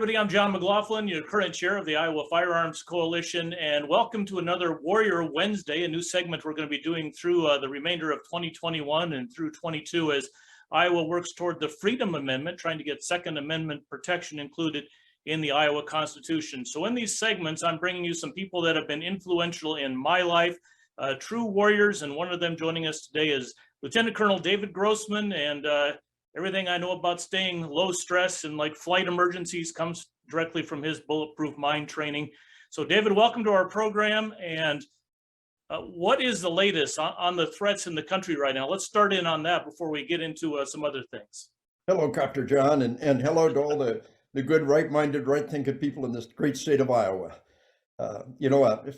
Everybody, I'm John McLaughlin, your current chair of the Iowa Firearms Coalition, and welcome to another Warrior Wednesday, a new segment we're going to be doing through the remainder of 2021 and through 22 as Iowa works toward the Freedom Amendment, trying to get Second Amendment protection included in the Iowa Constitution. So in these segments, I'm bringing you some people that have been influential in my life, true warriors, and one of them joining us today is Lieutenant Colonel David Grossman, and everything I know about staying low stress and like flight emergencies comes directly from his bulletproof mind training. So David, welcome to our program. And what is the latest on the threats in the country right now? Let's start in on that before we get into some other things. Hello, Copter John, and hello to all the good, right-minded, right-thinking people in this great state of Iowa.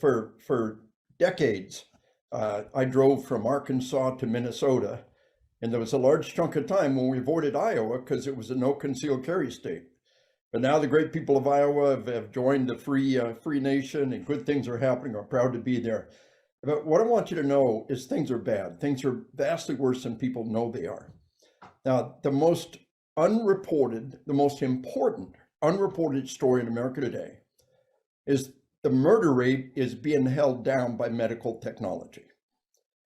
For decades, I drove from Arkansas to Minnesota, and there was a large chunk of time when we avoided Iowa because it was a no concealed carry state. But now the great people of Iowa have joined the free nation, and good things are happening. I'm proud to be there. But what I want you to know is things are bad. Things are vastly worse than people know they are. Now, the most unreported, the most important unreported story in America today is the murder rate is being held down by medical technology.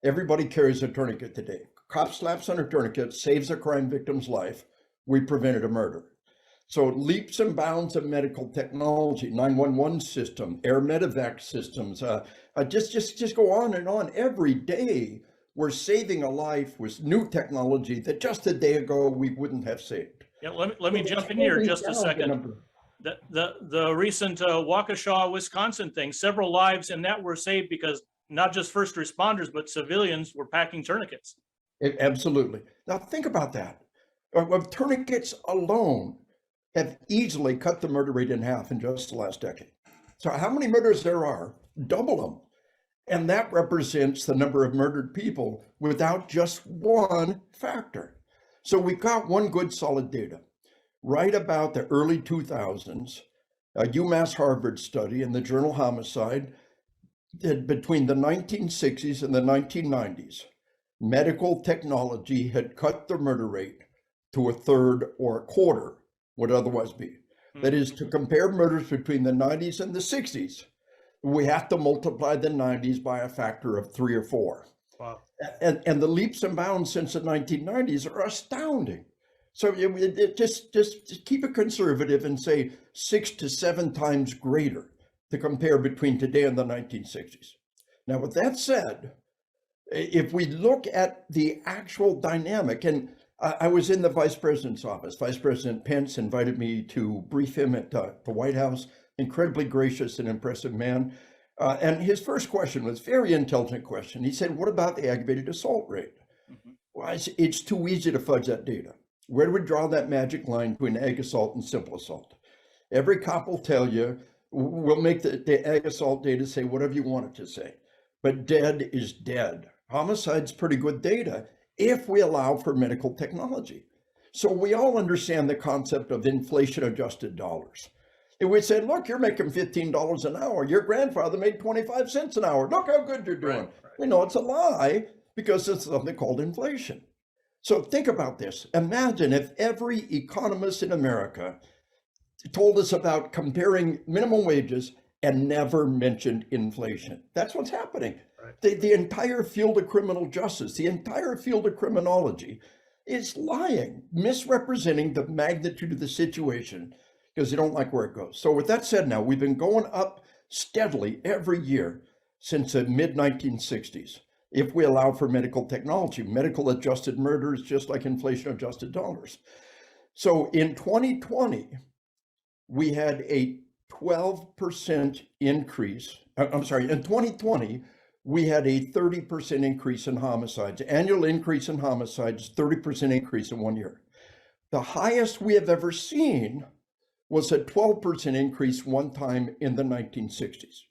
Everybody carries a tourniquet today. Cop slaps on a tourniquet, saves a crime victim's life. We prevented a murder. So leaps and bounds of medical technology, 911 system, air medevac systems, just go on and on. Every day we're saving a life with new technology that just a day ago we wouldn't have saved. Yeah, let me jump in here just a second. The recent Waukesha, Wisconsin thing, several lives in that were saved because not just first responders, but civilians were packing tourniquets. Absolutely. Now think about that. Tourniquets alone have easily cut the murder rate in half in just the last decade. So how many murders there are? Double them. And that represents the number of murdered people without just one factor. So we've got one good solid data. Right about the early 2000s, a UMass Harvard study in the journal Homicide did between the 1960s and the 1990s. Medical technology had cut the murder rate to a third or a quarter would otherwise be. That is, to compare murders between the 90s and the 60s, we have to multiply the 90s by a factor of 3 or 4. Wow. And the leaps and bounds since the 1990s are astounding. So just keep it conservative and say 6 to 7 times greater to compare between today and the 1960s. Now, with that said, if we look at the actual dynamic, and I was in the vice president's office. Vice President Pence invited me to brief him at the White House. Incredibly gracious and impressive man. And his first question was a very intelligent question. He said, what about the aggravated assault rate? Mm-hmm. Well, it's too easy to fudge that data. Where do we draw that magic line between ag assault and simple assault? Every cop will tell you, we'll make the ag assault data say whatever you want it to say. But dead is dead. Homicide's pretty good data if we allow for medical technology. So we all understand the concept of inflation-adjusted dollars. If we say, look, you're making $15 an hour, your grandfather made 25 cents an hour, look how good you're doing. Right. We know it's a lie because it's something called inflation. So think about this. Imagine if every economist in America told us about comparing minimum wages and never mentioned inflation. That's what's happening. Right. The entire field of criminal justice, the entire field of criminology is lying, misrepresenting the magnitude of the situation because they don't like where it goes. So with that said, now we've been going up steadily every year since the mid-1960s. If we allow for medical technology, medical adjusted murders, just like inflation adjusted dollars. So in 2020, we had a 12% increase. I'm sorry, in 2020, we had a 30% increase in homicides, annual increase in homicides, 30% increase in 1 year. The highest we have ever seen was a 12% increase one time in the 1960s.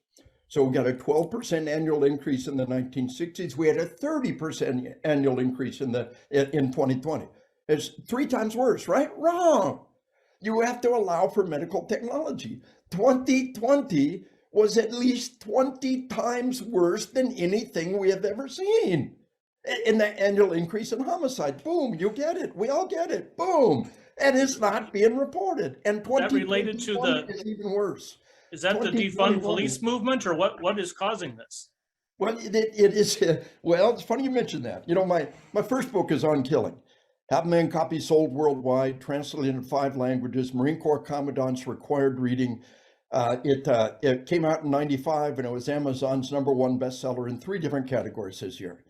So we got a 12% annual increase in the 1960s. We had a 30% annual increase in 2020. It's 3 times worse, right? Wrong. You have to allow for medical technology. 2020 was at least 20 times worse than anything we have ever seen. In the annual increase in homicide, boom, you get it. We all get it, boom. and it's not being reported. And Is that related to 2021 is even worse. is that the defund police movement, or what is causing this? Well, it is, well, it's funny you mentioned that. You know, my first book is on killing. 500,000 copies sold worldwide, translated in 5 languages, Marine Corps Commandant's required reading. It came out in '95, and it was Amazon's #1 bestseller in 3 different categories this year.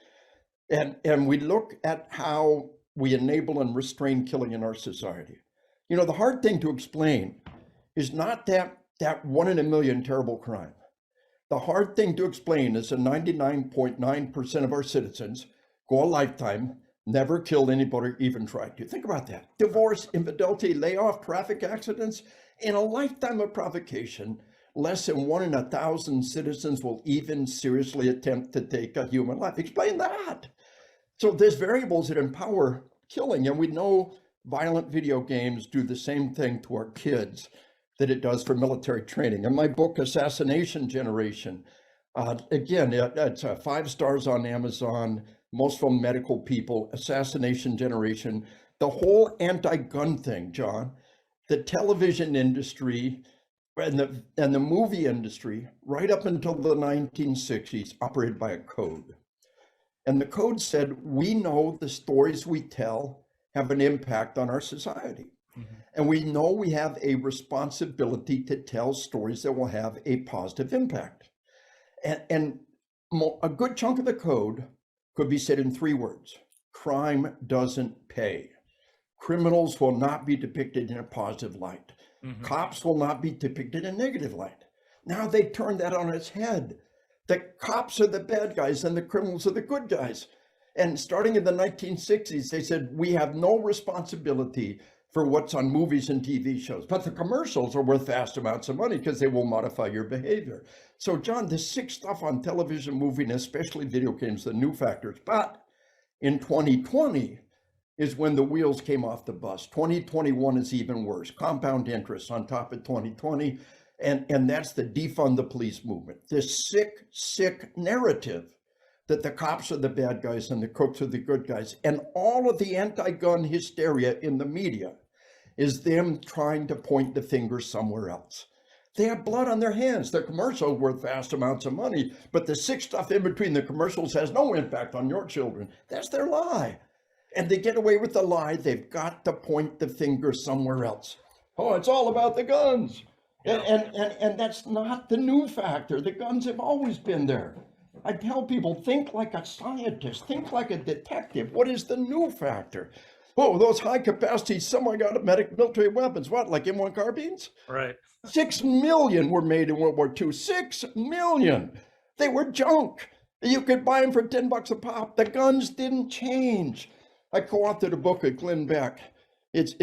And we look at how we enable and restrain killing in our society. You know, the hard thing to explain is not that 1 in a million terrible crime. The hard thing to explain is that 99.9% of our citizens go a lifetime, never killed anybody or even tried to. Think about that. Divorce, infidelity, layoff, traffic accidents. In a lifetime of provocation, less than 1 in 1,000 citizens will even seriously attempt to take a human life. Explain that. So there's variables that empower killing, and we know violent video games do the same thing to our kids that it does for military training. In my book, Assassination Generation, again, it's 5 stars on Amazon, most from medical people, Assassination Generation, the whole anti-gun thing, John, the television industry and the movie industry, right up until the 1960s, operated by a code. And the code said, we know the stories we tell have an impact on our society. And we know we have a responsibility to tell stories that will have a positive impact. And a good chunk of the code could be said in 3 words. Crime doesn't pay. Criminals will not be depicted in a positive light. Cops will not be depicted in a negative light. Now they turned that on its head. The cops are the bad guys and the criminals are the good guys. And starting in the 1960s, they said, we have no responsibility for what's on movies and TV shows, but the commercials are worth vast amounts of money because they will modify your behavior. So John, the sick stuff on television, movie, and especially video games, the new factors. But in 2020 is when the wheels came off the bus. 2021 is even worse. Compound interest on top of 2020. And that's the defund the police movement. This sick narrative that the cops are the bad guys and the crooks are the good guys. And all of the anti-gun hysteria in the media is them trying to point the finger somewhere else. They have blood on their hands. The commercials worth vast amounts of money, but the sick stuff in between the commercials has no impact on your children. That's their lie. And they get away with the lie. They've got to point the finger somewhere else. Oh, it's all about the guns. And that's not the new factor. The guns have always been there. I tell people, think like a scientist, think like a detective. What is the new factor? Oh, those high-capacity semi-automatic military weapons, what, like M1 carbines? Right. 6 million were made in World War II. 6 million. They were junk. You could buy them for $10 a pop. The guns didn't change. I co-authored a book with Glenn Beck. It's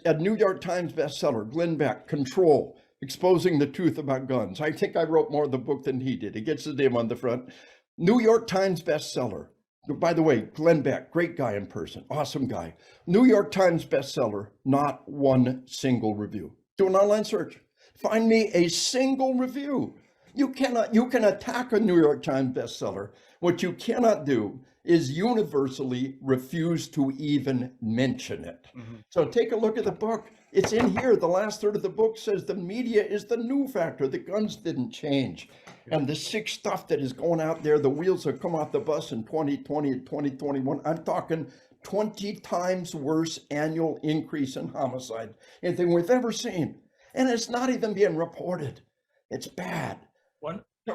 a New York Times bestseller, Glenn Beck, Control, Exposing the Truth About Guns. I think I wrote more of the book than he did. It gets his name on the front. New York Times bestseller. By the way, Glenn Beck, great guy in person, awesome guy. New York Times bestseller, not one single review. Do an online search. Find me a single review. You can attack a New York Times bestseller. What you cannot do is universally refuse to even mention it. So take a look at the book. It's in here. The last third of the book says the media is the new factor. The guns didn't change. And the sick stuff that is going out there, the wheels have come off the bus in 2020 and 2021. I'm talking 20 times worse annual increase in homicide, anything we've ever seen. And it's not even being reported. It's bad.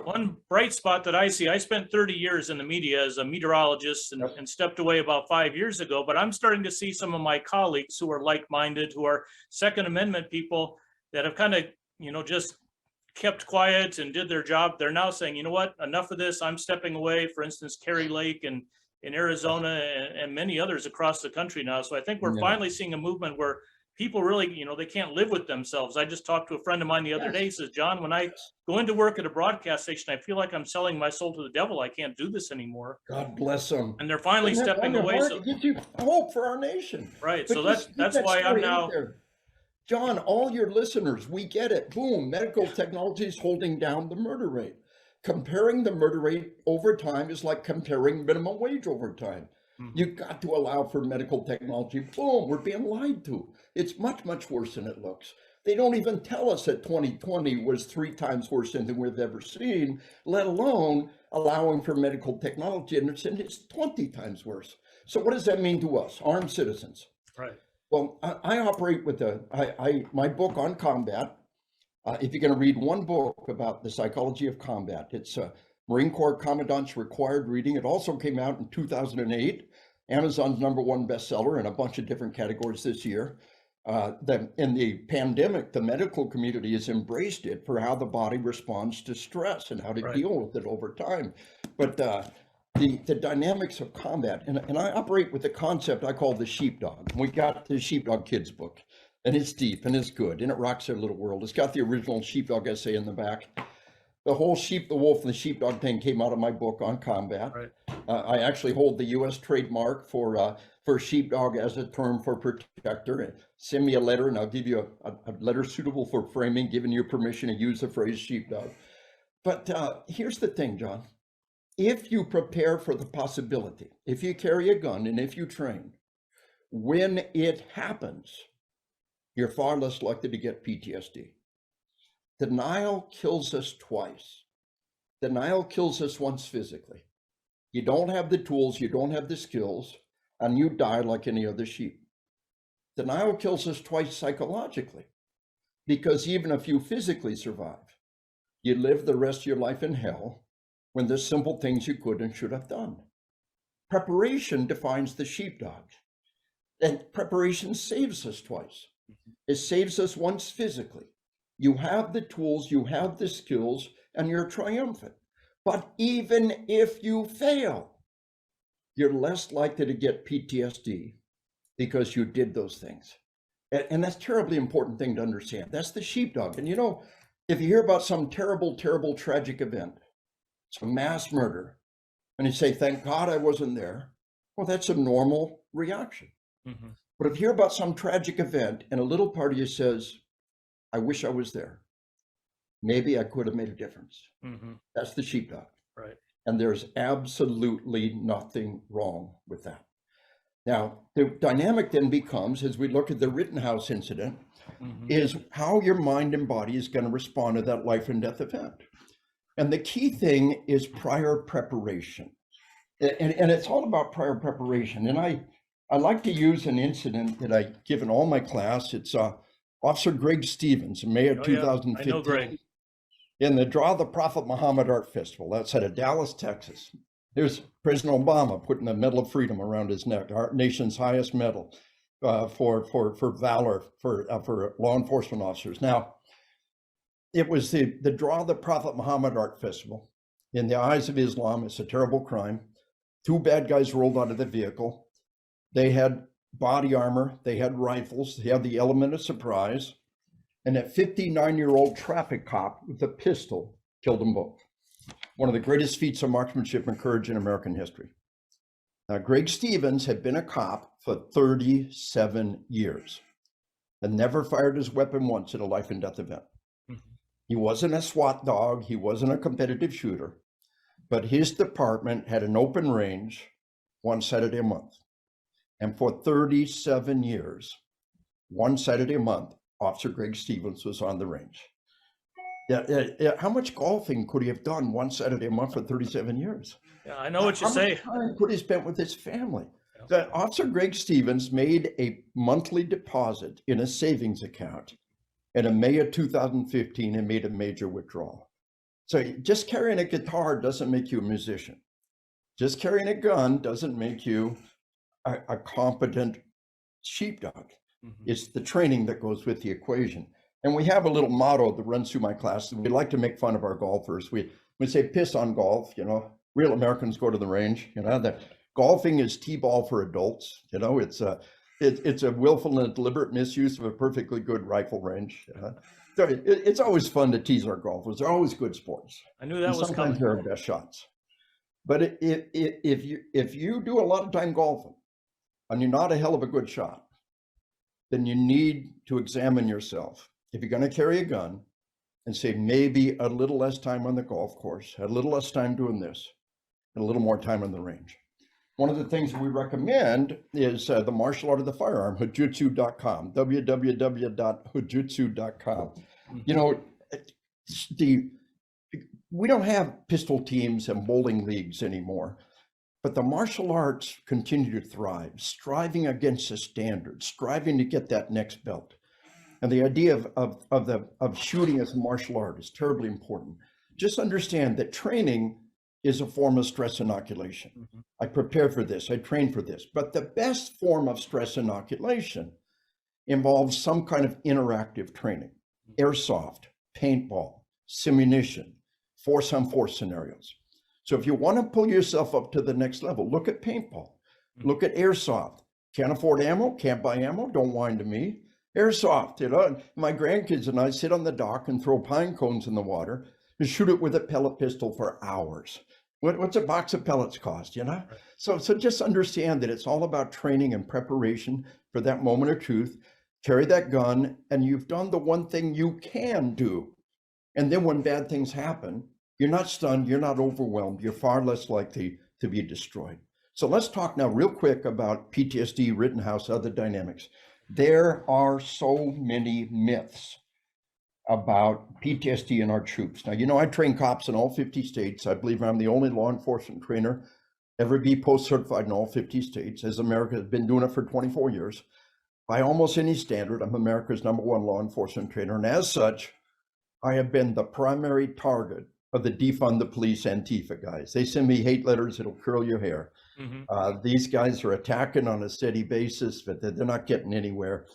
One bright spot that I see, I spent 30 years in the media as a meteorologist and stepped away about 5 years ago, but I'm starting to see some of my colleagues who are like-minded, who are Second Amendment people that have kind of, just kept quiet and did their job. They're now saying, you know what, enough of this, I'm stepping away. For instance, Kerry Lake and in Arizona and many others across the country now. So I think we're finally seeing a movement where people really, they can't live with themselves. I just talked to a friend of mine the other day. He says, John, when I go into work at a broadcast station, I feel like I'm selling my soul to the devil. I can't do this anymore. God bless them. And they're finally stepping away. So gives you hope for our nation. Right. So that's why I'm now. John, all your listeners, we get it. Boom, medical technology is holding down the murder rate. Comparing the murder rate over time is like comparing minimum wage over time. Mhm. You got to allow for medical technology. Boom, we're being lied to. It's much, much worse than it looks. They don't even tell us that 2020 was 3 times worse than we've ever seen, let alone allowing for medical technology, and it's 20 times worse. So what does that mean to us, armed citizens? Right. Well, I operate with my book on combat. If you're going to read one book about the psychology of combat, it's Marine Corps Commandant's required reading. It also came out in 2008, Amazon's #1 bestseller in a bunch of different categories this year. In the pandemic, the medical community has embraced it for how the body responds to stress and how to deal with it over time. But the dynamics of combat, and I operate with the concept I call the sheepdog. We got the Sheepdog Kids book, and it's deep and it's good, and it rocks their little world. It's got the original sheepdog essay in the back. The whole sheep, the wolf, and the sheepdog thing came out of my book on combat. Right. I actually hold the U.S. trademark for sheepdog as a term for protector. Send me a letter and I'll give you a letter suitable for framing, giving you permission to use the phrase sheepdog. But here's the thing, John. If you prepare for the possibility, if you carry a gun and if you train, when it happens, you're far less likely to get PTSD. Denial kills us twice. Denial kills us once physically. You don't have the tools, you don't have the skills, and you die like any other sheep. Denial kills us twice psychologically, because even if you physically survive, you live the rest of your life in hell when there's simple things you could and should have done. Preparation defines the sheepdog, and preparation saves us twice. It saves us once physically. You have the tools, you have the skills, and you're triumphant. But even if you fail, you're less likely to get PTSD because you did those things. And that's a terribly important thing to understand. That's the sheepdog. And you know, if you hear about some terrible, terrible, tragic event, some mass murder, and you say, thank God I wasn't there, well, that's a normal reaction. Mm-hmm. But if you hear about some tragic event and a little part of you says, I wish I was there, maybe I could have made a difference. Mm-hmm. That's the sheepdog. Right. And there's absolutely nothing wrong with that. Now, the dynamic then becomes, as we look at the Rittenhouse incident, is how your mind and body is going to respond to that life and death event. And the key thing is prior preparation. And it's all about prior preparation. And I like to use an incident that I give in all my class. It's Officer Greg Stevens in May of 2015. I know Greg. In the Draw the Prophet Muhammad Art Festival, that's out of Dallas, Texas. There's President Obama putting the Medal of Freedom around his neck, our nation's highest medal for valor for law enforcement officers. Now, it was the Draw the Prophet Muhammad Art Festival. In the eyes of Islam, it's a terrible crime. 2 bad guys rolled out of the vehicle. They had body armor, they had rifles, they had the element of surprise. And a 59-year-old traffic cop with a pistol killed them both. One of the greatest feats of marksmanship and courage in American history. Now, Greg Stevens had been a cop for 37 years and never fired his weapon once in a life and death event. He wasn't a SWAT dog, he wasn't a competitive shooter, but his department had an open range one Saturday a month. And for 37 years, one Saturday a month, Officer Greg Stevens was on the range. How much golfing could he have done one Saturday a month for 37 years? Yeah, I know what you say. How much time could he spend with his family? Yeah. Officer Greg Stevens made a monthly deposit in a savings account, and in May of 2015, he made a major withdrawal. So just carrying a guitar doesn't make you a musician. Just carrying a gun doesn't make you a competent sheepdog. It's the training that goes with the equation. And we have a little motto that runs through my class. We like to make fun of our golfers. We say piss on golf, you know, real Americans go to the range, you know, that golfing is T-ball for adults. You know, it's a willful and deliberate misuse of a perfectly good rifle range. So it's always fun to tease our golfers. They're always good sports. I knew that was coming. Sometimes they're our best shots. But if you do a lot of time golfing and you're not a hell of a good shot, then you need to examine yourself. If you're going to carry a gun and say maybe a little less time on the golf course, a little less time doing this, and a little more time on the range. one of the things that we recommend is the martial art of the firearm, hujutsu.com, www.hujutsu.com. You know, we don't have pistol teams and bowling leagues anymore, but the martial arts continue to thrive, striving against the standard, striving to get that next belt. And the idea of shooting as a martial art is terribly important. Just understand that training is a form of stress inoculation. Mm-hmm. I prepare for this, I train for this, but the best form of stress inoculation involves some kind of interactive training, airsoft, paintball, simunition, force on force scenarios. So if you want to pull yourself up to the next level, look at paintball, look at airsoft. Can't afford ammo, can't buy ammo, don't whine to me. Airsoft, you know, my grandkids and I sit on the dock and throw pine cones in the water and shoot it with a pellet pistol for hours. What's a box of pellets cost, you know? So just understand that it's all about training and preparation for that moment of truth. Carry that gun, and you've done the one thing you can do. And then when bad things happen, you're not stunned, you're not overwhelmed, you're far less likely to be destroyed. So let's talk now real quick about PTSD, Rittenhouse, other dynamics. There are so many myths about PTSD in our troops. Now, you know, I train cops in all 50 states. I believe I'm the only law enforcement trainer ever be post-certified in all 50 states, as America has been doing it for 24 years. By almost any standard, I'm America's #1 law enforcement trainer. And as such, I have been the primary target of the defund the police Antifa guys. They send me hate letters that'll curl your hair. Mm-hmm. These guys are attacking on a steady basis, but they're not getting anywhere.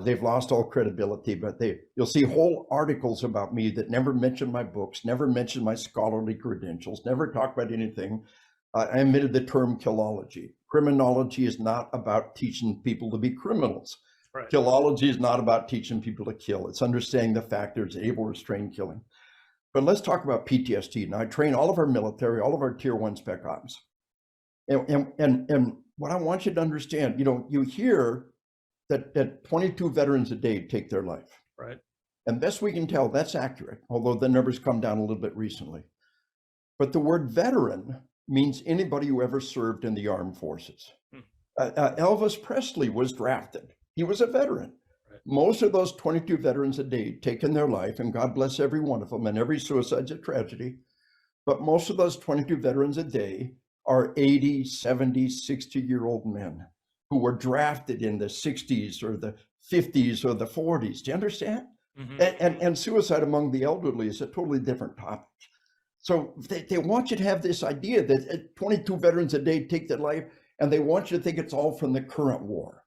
They've lost all credibility, but you'll see whole articles about me that never mention my books, never mention my scholarly credentials, never talk about anything. I invented the term killology. Criminology is not about teaching people to be criminals. Right. Killology is not about teaching people to kill. It's understanding the factors, able restrained killing. But let's talk about PTSD. Now, I train all of our military, all of our tier 1 spec ops. And what I want you to understand, you know, you hear that 22 veterans a day take their life. Right. And best we can tell, that's accurate, although the numbers come down a little bit recently. But the word veteran means anybody who ever served in the armed forces. Elvis Presley was drafted. He was a veteran. Right. Most of those 22 veterans a day taking their life, and God bless every one of them, and every suicide's a tragedy. But most of those 22 veterans a day are 80, 70, 60-year-old men who were drafted in the 60s or the 50s or the 40s. Do you understand? Mm-hmm. And suicide among the elderly is a totally different topic. So they want you to have this idea that 22 veterans a day take their life, and they want you to think it's all from the current war.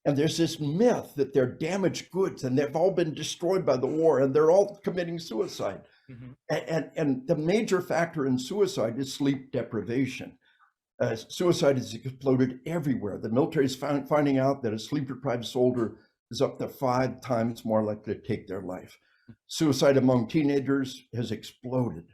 And there's this myth that they're damaged goods and they've all been destroyed by the war and they're all committing suicide. Mm-hmm. And the major factor in suicide is sleep deprivation. Suicide has exploded everywhere. The military is finding out that a sleep-deprived soldier is up to 5 times more likely to take their life. Suicide among teenagers has exploded.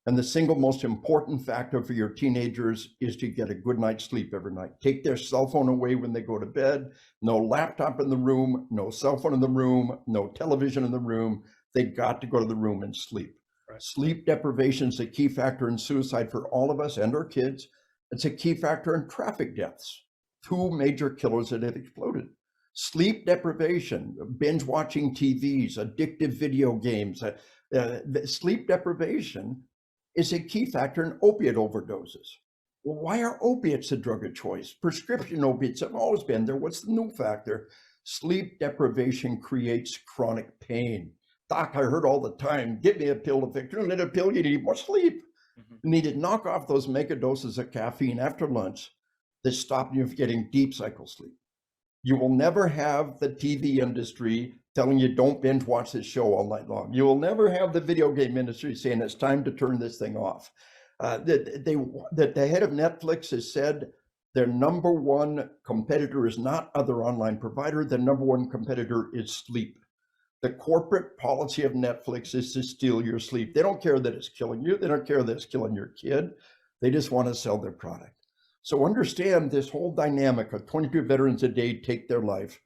And the single most important factor for your teenagers is to get a good night's sleep every night. Take their cell phone away when they go to bed. No laptop in the room, no cell phone in the room, no television in the room. They got to go to the room and sleep. Right. Sleep deprivation is a key factor in suicide for all of us and our kids. It's a key factor in traffic deaths. 2 major killers that have exploded. Sleep deprivation, binge watching TVs, addictive video games. Sleep deprivation is a key factor in opiate overdoses. Well, why are opiates the drug of choice? Prescription opiates have always been there. What's the new factor? Sleep deprivation creates chronic pain. Doc, I heard all the time, give me a pill to fix it. You need a pill, you need more sleep. Mm-hmm. You need to knock off those mega doses of caffeine after lunch that stop you from getting deep cycle sleep. You will never have the TV industry telling you don't binge watch this show all night long. You will never have the video game industry saying it's time to turn this thing off. The head of Netflix has said their #1 competitor is not other online provider. Their #1 competitor is sleep. The corporate policy of Netflix is to steal your sleep. They don't care that it's killing you. They don't care that it's killing your kid. They just want to sell their product. So understand this whole dynamic of 22 veterans a day take their life.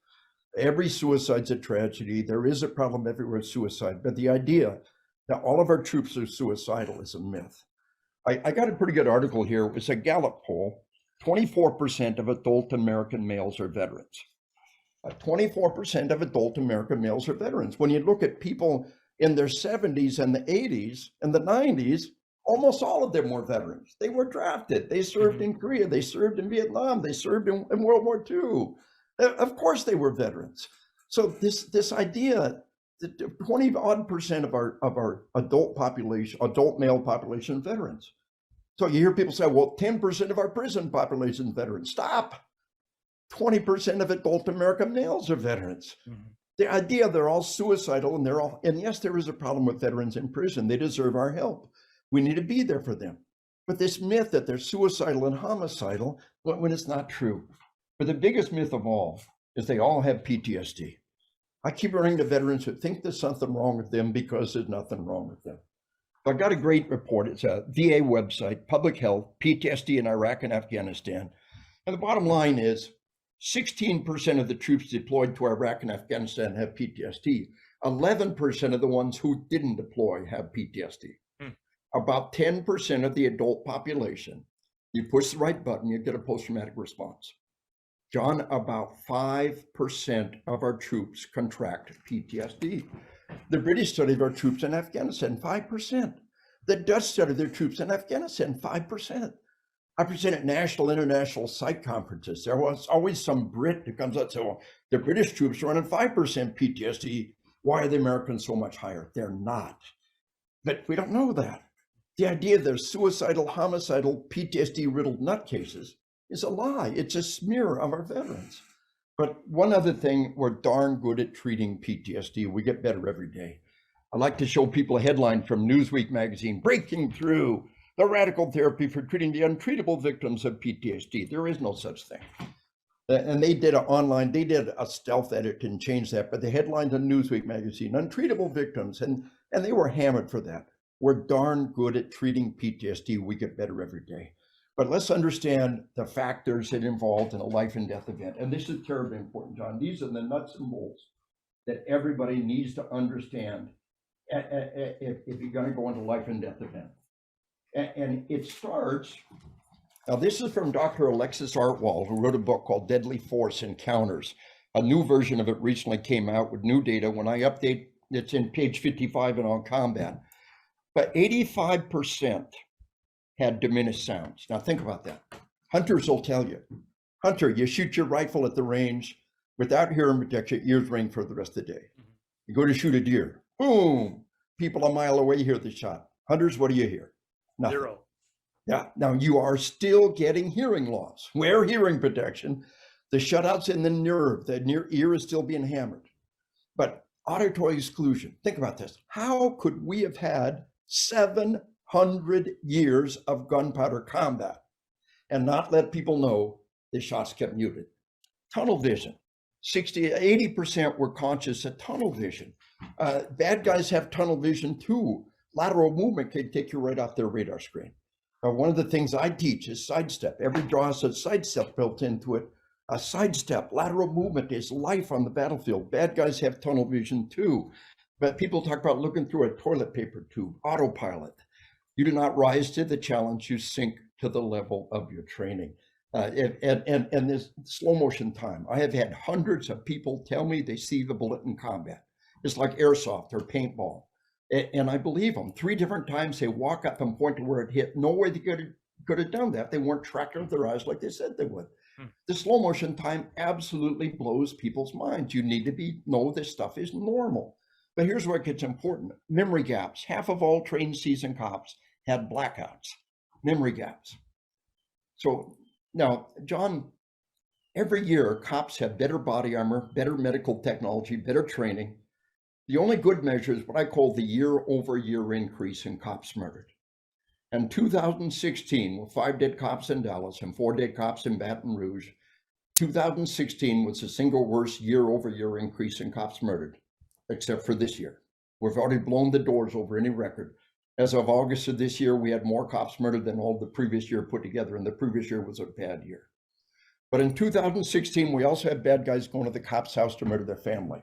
Every suicide's a tragedy. There is a problem everywhere with suicide. But the idea that all of our troops are suicidal is a myth. I got a pretty good article here. It was a Gallup poll. 24% of adult American males are veterans. 24% of adult American males are veterans. When you look at people in their 70s and the 80s and the 90s, almost all of them were veterans. They were drafted. They served in Korea. They served in Vietnam. They served in World War II. Of course they were veterans. So this idea that 20% of our adult male population are veterans. So you hear people say, well, 10% of our prison population is veterans. Stop. 20% of adult American males are veterans. The idea they're all suicidal and yes, there is a problem with veterans in prison. They deserve our help. We need to be there for them. But this myth that they're suicidal and homicidal, when it's not true. But the biggest myth of all is they all have PTSD. I keep running to veterans who think there's something wrong with them because there's nothing wrong with them. So I got a great report. It's a VA website, Public Health, PTSD in Iraq and Afghanistan. And the bottom line is 16% of the troops deployed to Iraq and Afghanistan have PTSD. 11% of the ones who didn't deploy have PTSD. About 10% of the adult population, you push the right button, you get a post-traumatic response. John, about 5% of our troops contract PTSD. The British studied our troops in Afghanistan, 5%. The Dutch studied their troops in Afghanistan, 5%. I present at national, international psych conferences. There was always some Brit who comes out and says, well, the British troops are running 5% PTSD. Why are the Americans so much higher? They're not. But we don't know that. The idea they're suicidal, homicidal, PTSD-riddled nutcases is a lie. It's a smear of our veterans. But one other thing, we're darn good at treating PTSD. We get better every day. I like to show people a headline from Newsweek magazine, breaking through the radical therapy for treating the untreatable victims of PTSD. There is no such thing. And they did a stealth edit and changed that, but the headlines in Newsweek magazine, untreatable victims, and they were hammered for that. We're darn good at treating PTSD. We get better every day. But let's understand the factors that involved in a life and death event. And this is terribly important, John. These are the nuts and bolts that everybody needs to understand if you're going to go into a life and death event. And it starts, now this is from Dr. Alexis Artwell, who wrote a book called Deadly Force Encounters. A new version of it recently came out with new data. When I update, it's in page 55 and on combat. But 85% had diminished sounds. Now think about that. Hunters will tell you, Hunter, you shoot your rifle at the range without hearing protection, ears ring for the rest of the day. You go to shoot a deer, boom, people a mile away hear the shot. Hunters, what do you hear? Nothing. Zero. Yeah, now you are still getting hearing loss. Wear hearing protection. The shutouts in the nerve, the near ear is still being hammered. But auditory exclusion, think about this. How could we have had 700 years of gunpowder combat and not let people know the shots kept muted? Tunnel vision, 80% were conscious of tunnel vision. Bad guys have tunnel vision too. Lateral movement can take you right off their radar screen. One of the things I teach is sidestep. Every draw has a sidestep built into it. A sidestep, lateral movement is life on the battlefield. Bad guys have tunnel vision too. But people talk about looking through a toilet paper tube, autopilot. You do not rise to the challenge, you sink to the level of your training. And this slow motion time. I have had hundreds of people tell me they see the bullet in combat. It's like airsoft or paintball. And I believe them. 3 different times they walk up and point to where it hit. No way they could have done that. They weren't tracking with their eyes like they said they would. The slow motion time absolutely blows people's minds. You need to know this stuff is normal. But here's where it gets important. Memory gaps. Half of all trained seasoned cops had blackouts. Memory gaps. So now, John, every year cops have better body armor, better medical technology, better training. The only good measure is what I call the year-over-year increase in cops murdered. In 2016, with 5 dead cops in Dallas and 4 dead cops in Baton Rouge, 2016 was the single worst year-over-year increase in cops murdered, except for this year. We've already blown the doors over any record. As of August of this year, we had more cops murdered than all the previous year put together, and the previous year was a bad year. But in 2016, we also had bad guys going to the cop's house to murder their family.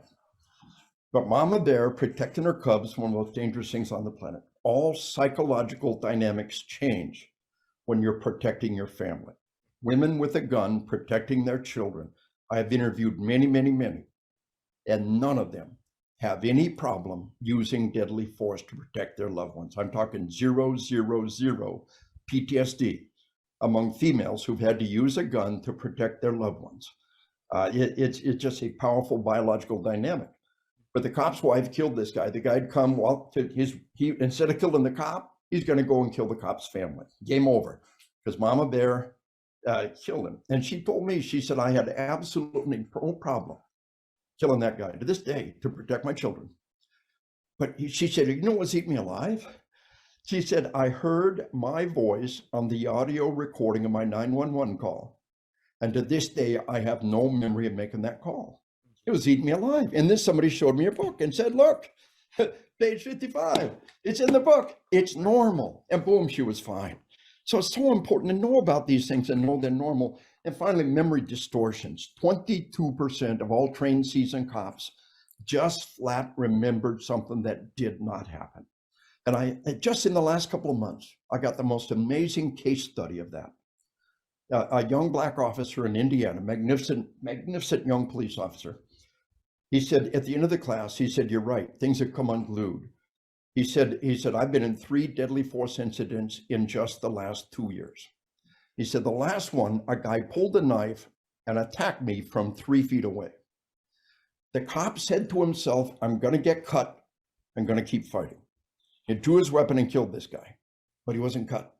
But Mama Bear protecting her cubs, one of the most dangerous things on the planet. All psychological dynamics change when you're protecting your family. women with a gun protecting their children. I have interviewed many, many, many, and none of them have any problem using deadly force to protect their loved ones. I'm talking 0, 0, 0 PTSD among females who've had to use a gun to protect their loved ones. It's just a powerful biological dynamic. But the cop's wife killed this guy. The guy'd come, well, instead of killing the cop, he's going to go and kill the cop's family. Game over, because Mama Bear killed him. And she told me, she said, I had absolutely no problem killing that guy to this day to protect my children. But she said, you know what's eating me alive? She said, I heard my voice on the audio recording of my 911 call. And to this day, I have no memory of making that call. It was eating me alive. And then somebody showed me a book and said, look, page 55, it's in the book. It's normal. And boom, she was fine. So it's so important to know about these things and know they're normal. And finally, memory distortions. 22% of all trained seasoned cops just flat remembered something that did not happen. And I just in the last couple of months, I got the most amazing case study of that. A young Black officer in Indiana, magnificent young police officer. He said at the end of the class, he said, you're right, things have come unglued. He said, I've been in 3 deadly force incidents in just the last 2 years. He said, the last one, a guy pulled a knife and attacked me from 3 feet away. The cop said to himself, I'm going to get cut. I'm going to keep fighting. He drew his weapon and killed this guy, but he wasn't cut.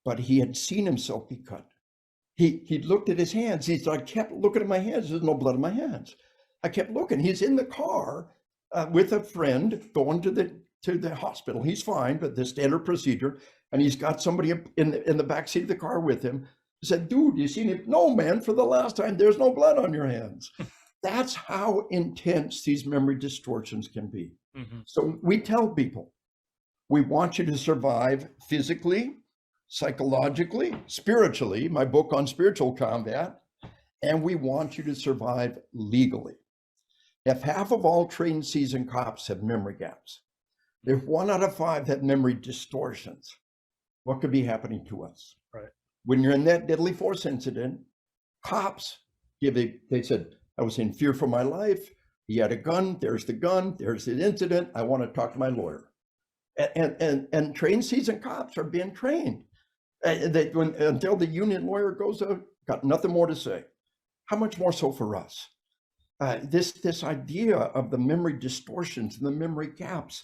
But he had seen himself be cut. He looked at his hands. He said, I kept looking at my hands. There's no blood in my hands. I kept looking. He's in the car with a friend going to the hospital. He's fine, but the standard procedure. And he's got somebody in the back seat of the car with him. He said, dude, you seen it? No, man, for the last time, there's no blood on your hands. That's how intense these memory distortions can be. Mm-hmm. So we tell people, we want you to survive physically, psychologically, spiritually, my book on spiritual combat, and we want you to survive legally. If half of all trained seasoned cops have memory gaps, if 1 out of 5 have memory distortions, what could be happening to us? Right. When you're in that deadly force incident, cops, they said, I was in fear for my life. He had a gun. There's the incident. I want to talk to my lawyer. And trained seasoned cops are being trained. Until the union lawyer goes out, got nothing more to say. How much more so for us? This idea of the memory distortions and the memory gaps.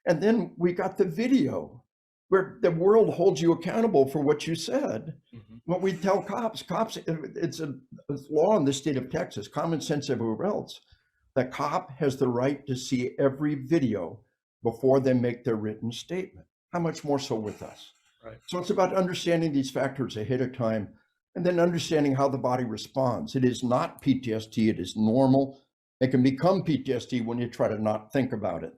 And then we got the video where the world holds you accountable for what you said. Mm-hmm. What we tell cops, it's a law in the state of Texas, common sense everywhere else. The cop has the right to see every video before they make their written statement. How much more so with us? Right. So it's about understanding these factors ahead of time and then understanding how the body responds. It is not PTSD, it is normal. It can become PTSD when you try to not think about it.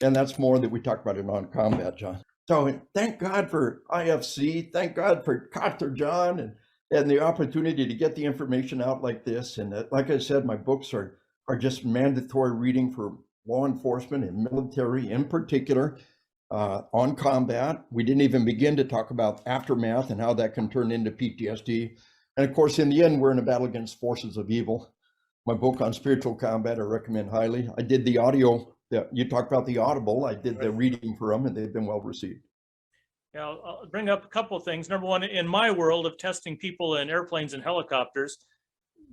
And that's more that we talk about in non-combat, John. So thank God for IFC, thank God for Dr. John and the opportunity to get the information out like this. And like I said, my books are just mandatory reading for law enforcement and military in particular on combat. We didn't even begin to talk about aftermath and how that can turn into PTSD. And of course, in the end, we're in a battle against forces of evil. My book on spiritual combat, I recommend highly. I did the audio. You talked about the Audible. I did the reading for them, and they've been well received. Yeah, I'll bring up a couple of things. Number one, in my world of testing people in airplanes and helicopters,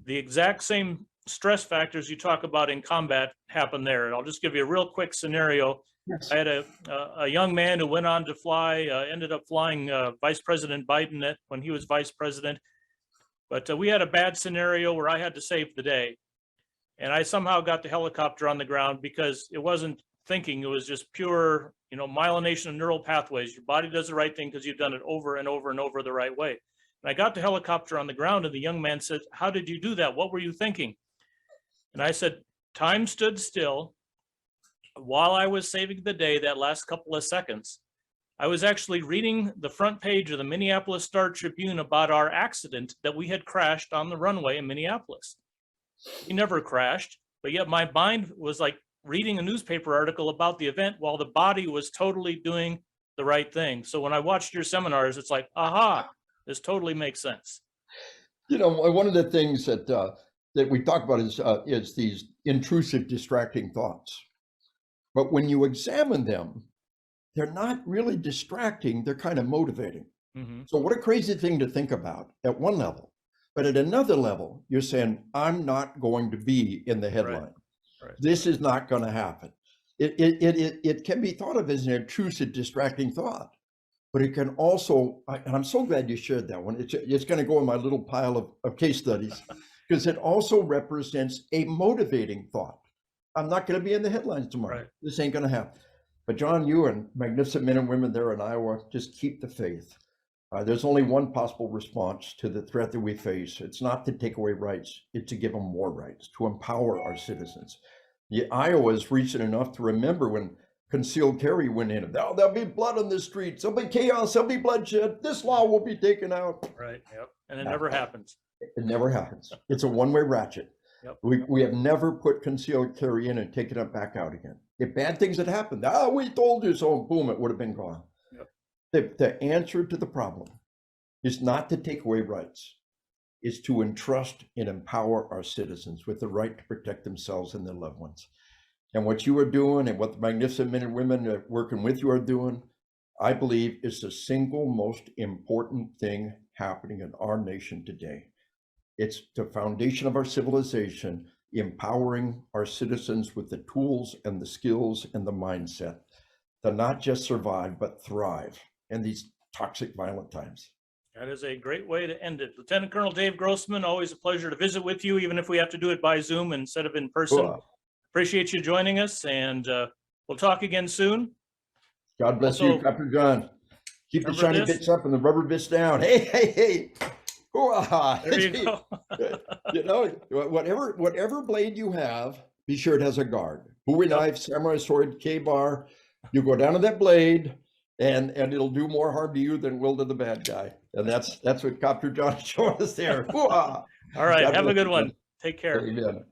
the exact same stress factors you talk about in combat happen there. And I'll just give you a real quick scenario. Yes. I had a young man who went on to fly, ended up flying Vice President Biden when he was vice president. But we had a bad scenario where I had to save the day. And I somehow got the helicopter on the ground because it wasn't thinking, it was just pure, myelination of neural pathways. Your body does the right thing because you've done it over and over and over the right way. And I got the helicopter on the ground and the young man said, how did you do that? What were you thinking? And I said, time stood still while I was saving the day that last couple of seconds. I was actually reading the front page of the Minneapolis Star-Tribune about our accident that we had crashed on the runway in Minneapolis. We never crashed, but yet my mind was like reading a newspaper article about the event while the body was totally doing the right thing. So when I watched your seminars, it's like, aha, this totally makes sense. You know, one of the things that that we talk about is these intrusive, distracting thoughts. But when you examine them, they're not really distracting, they're kind of motivating. So what a crazy thing to think about at one level. But at another level, you're saying, I'm not going to be in the headline. Right. This is not going to happen. It can be thought of as an intrusive, distracting thought, but it can also, and I'm so glad you shared that one. It's going to go in my little pile of case studies, because it also represents a motivating thought. I'm not going to be in the headlines tomorrow. Right. This ain't going to happen. But John, you and magnificent men and women there in Iowa, just keep the faith. There's only one possible response to the threat that we face. It's not to take away rights, it's to give them more rights, to empower our citizens. Iowa is recent enough to remember when concealed carry went in. There'll be blood on the streets, there'll be chaos, there'll be bloodshed, this law will be taken out. Right, yep, and it never happens. It never happens. It's a one-way ratchet. Yep. We have never put concealed carry in and taken it back out again. If bad things had happened, we told you so, boom, it would have been gone. Yep. The answer to the problem is not to take away rights, is to entrust and empower our citizens with the right to protect themselves and their loved ones. And what you are doing and what the magnificent men and women working with you are doing, I believe, is the single most important thing happening in our nation today. It's the foundation of our civilization, empowering our citizens with the tools and the skills and the mindset to not just survive, but thrive in these toxic, violent times. That is a great way to end it. Lieutenant Colonel Dave Grossman, always a pleasure to visit with you, even if we have to do it by Zoom instead of in person. Cool. Appreciate you joining us, and we'll talk again soon. God bless you, Captain John. Keep the shiny bits up and the rubber bits down. Hey, hey, hey. There you go. You know, whatever blade you have, be sure it has a guard. Bowie knife, samurai sword, K-bar. You go down to that blade, and it'll do more harm to you than it will to the bad guy. And that's what Captain John is showing us there. All right, have a good one. Take care. Amen.